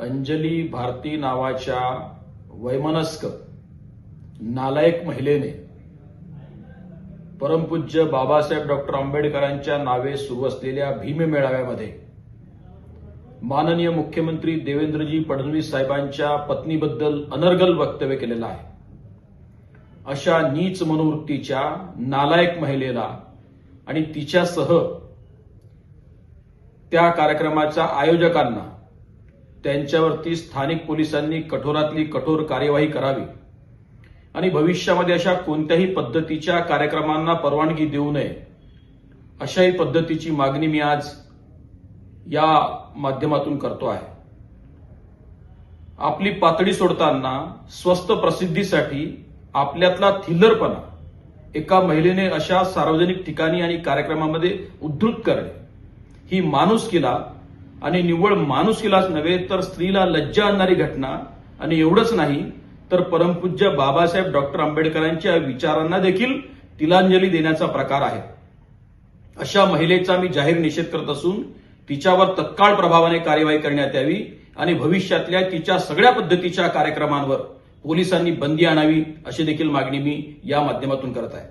अंजली भारती नावाच्या वैमनस्क नालायक महिलेने परमपूज्य बाबासाहेब डॉक्टर आंबेडकरांच्या नावे सुरू असलेल्या भीम मेळाव्यामध्ये माननीय मुख्यमंत्री देवेंद्रजी फडणवीस साहेबांच्या पत्नीबद्दल अनर्गल वक्तव्य केलेलं आहे। अशा नीच मनोवृत्तीच्या नालायक महिलेला आणि तिच्यासह त्या कार्यक्रमाच्या आयोजकांना त्यांच्यावरती स्थानिक पोलिसांनी कठोरातली कठोर कार्यवाही करावी आणि भविष्यामध्ये अशा कोणत्याही पद्धतीच्या कार्यक्रमांना परवानगी देऊ नये अशाही पद्धतीची मागणी मी आज या माध्यमातून करतो आहे। आपली पातळी सोडताना स्वस्त प्रसिद्धीसाठी आपल्यातला थिल्लरपणा एका महिलेने अशा सार्वजनिक ठिकाणी आणि कार्यक्रमामध्ये उद्धृत करणे ही माणुसकीला आणि निव्वळ माणुसकीलाच नव्हे तर स्त्रीला लज्जा आणणारी घटना आणि एवढंच नाही तर परमपूज्य बाबासाहेब डॉक्टर आंबेडकरांच्या विचारांना देखील तिलांजली देण्याचा प्रकार आहे। अशा महिलेचा मी जाहीर निषेध करत असून तिच्यावर तत्काळ प्रभावाने कार्यवाही करण्यात यावी आणि भविष्यातल्या तिच्या सगळ्या पद्धतीच्या कार्यक्रमांवर पोलिसांनी बंदी आणावी अशी देखील मागणी मी या माध्यमातून करत आहे।